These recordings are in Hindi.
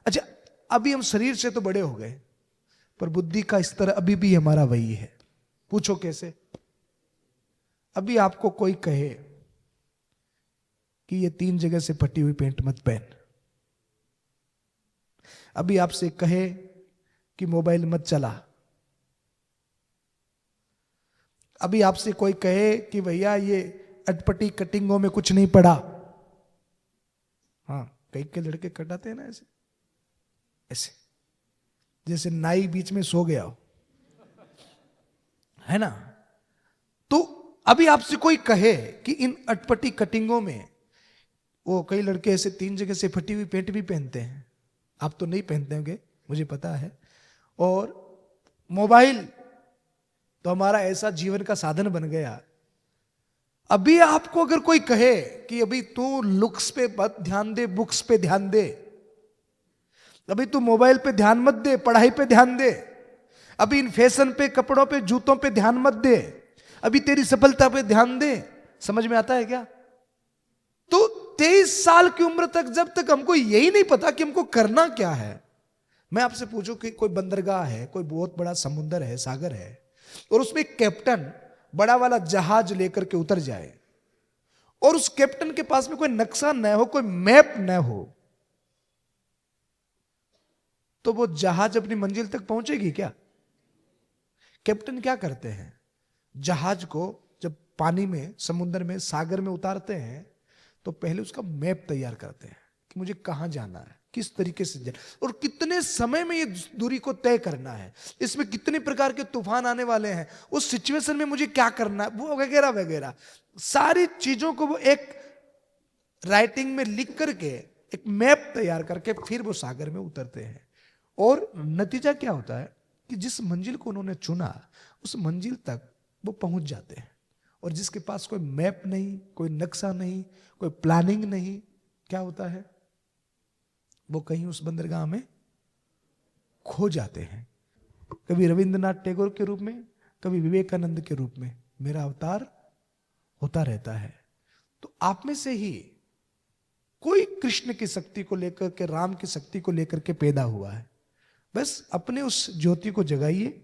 अच्छा, अभी हम शरीर से तो बड़े हो गए, पर बुद्धि का स्तर अभी भी हमारा वही है। पूछो कैसे? अभी आपको कोई कहे कि ये 3 जगह से फटी हुई पेंट मत पहन, अभी आपसे कहे कि मोबाइल मत चला, अभी आपसे कोई कहे कि भैया ये अटपटी कटिंगों में कुछ नहीं पड़ा। हाँ, कई के लड़के कटाते हैं ना ऐसे ऐसे, जैसे नाई बीच में सो गया हो, है ना? तो अभी आपसे कोई कहे कि इन अटपटी कटिंगों में, वो कई लड़के ऐसे 3 जगह से फटी हुई पेंट भी पहनते हैं, आप तो नहीं पहनते होंगे मुझे पता है। और मोबाइल तो हमारा ऐसा जीवन का साधन बन गया। अभी आपको अगर कोई कहे कि अभी तू लुक्स पे मत ध्यान दे, बुक्स पे ध्यान दे, अभी तू मोबाइल पे ध्यान मत दे, पढ़ाई पे ध्यान दे, अभी इन फैशन पे, कपड़ों पे, जूतों पे ध्यान मत दे, अभी तेरी सफलता पे ध्यान दे, समझ में आता है क्या? तो 23 साल की उम्र तक जब तक हमको यही नहीं पता कि हमको करना क्या है, मैं आपसे पूछूं कि कोई बंदरगाह है, कोई बहुत बड़ा समुद्र है, सागर है, और उसमें एक कैप्टन बड़ा वाला जहाज लेकर के उतर जाए, और उस कैप्टन के पास में कोई नक्शा न हो, कोई मैप न हो, तो वो जहाज अपनी मंजिल तक पहुंचेगी क्या? कैप्टन क्या करते हैं, जहाज को जब पानी में, समुद्र में, सागर में उतारते हैं, तो पहले उसका मैप तैयार करते हैं कि मुझे कहां जाना है, किस तरीके से जाना, और कितने समय में ये दूरी को तय करना है, इसमें कितने प्रकार के तूफान आने वाले हैं, उस सिचुएशन में मुझे क्या करना है, वो वगैरह वगैरह सारी चीजों को वो एक राइटिंग में लिख करके, एक मैप तैयार करके फिर वो सागर में उतरते हैं। और नतीजा क्या होता है कि जिस मंजिल को उन्होंने चुना, उस मंजिल तक वो पहुंच जाते हैं। और जिसके पास कोई मैप नहीं, कोई नक्शा नहीं, कोई प्लानिंग नहीं, क्या होता है, वो कहीं उस बंदरगाह में खो जाते हैं। कभी रविंद्रनाथ टैगोर के रूप में, कभी विवेकानंद के रूप में मेरा अवतार होता रहता है। तो आप में से ही कोई कृष्ण की शक्ति को लेकर के, राम की शक्ति को लेकर के पैदा हुआ है। बस अपने उस ज्योति को जगाइए,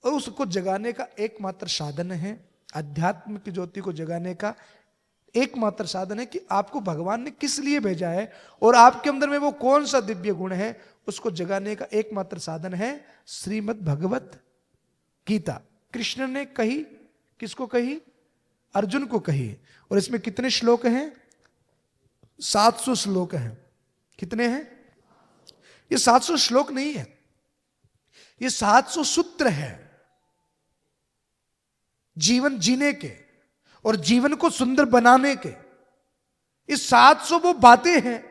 और उसको जगाने का एकमात्र साधन है, अध्यात्म की ज्योति को जगाने का एकमात्र साधन है कि आपको भगवान ने किस लिए भेजा है, और आपके अंदर में वो कौन सा दिव्य गुण है, उसको जगाने का एकमात्र साधन है श्रीमद् भगवत गीता। कृष्ण ने कही, किसको कही? अर्जुन को कही। और इसमें कितने श्लोक हैं? 700 श्लोक हैं। कितने हैं? ये 700 श्लोक नहीं है, ये 700 सूत्र है जीवन जीने के और जीवन को सुंदर बनाने के। ये 700 वो बातें हैं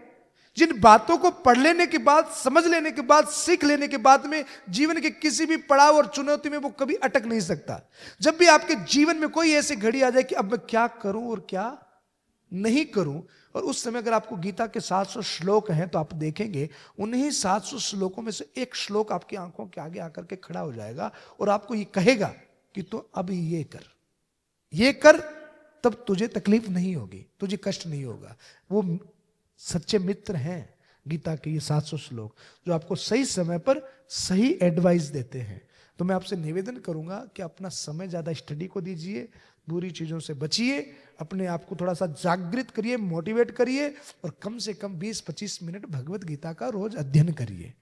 जिन बातों को पढ़ लेने के बाद, समझ लेने के बाद, सीख लेने के बाद में जीवन के किसी भी पड़ाव और चुनौती में वो कभी अटक नहीं सकता। जब भी आपके जीवन में कोई ऐसी घड़ी आ जाए कि अब मैं क्या करूं और क्या नहीं करूं, और उस समय अगर आपको गीता के 700 श्लोक हैं, तो आप देखेंगे उन्हीं 700 श्लोकों में से एक श्लोक आपकी आंखों के आगे आकर के खड़ा हो जाएगा और आपको ये कहेगा कि तू अब ये कर, तब तुझे तकलीफ नहीं होगी, तुझे कष्ट नहीं होगा। वो सच्चे मित्र हैं गीता के ये 700 श्लोक, जो आपको सही समय पर सही एडवाइस देते हैं। तो मैं आपसे निवेदन करूंगा कि अपना समय ज्यादा स्टडी को दीजिए, बुरी चीजों से बचिए, अपने आप को थोड़ा सा जागृत करिए, मोटिवेट करिए, और कम से कम 20-25 मिनट भगवत गीता का रोज अध्ययन करिए।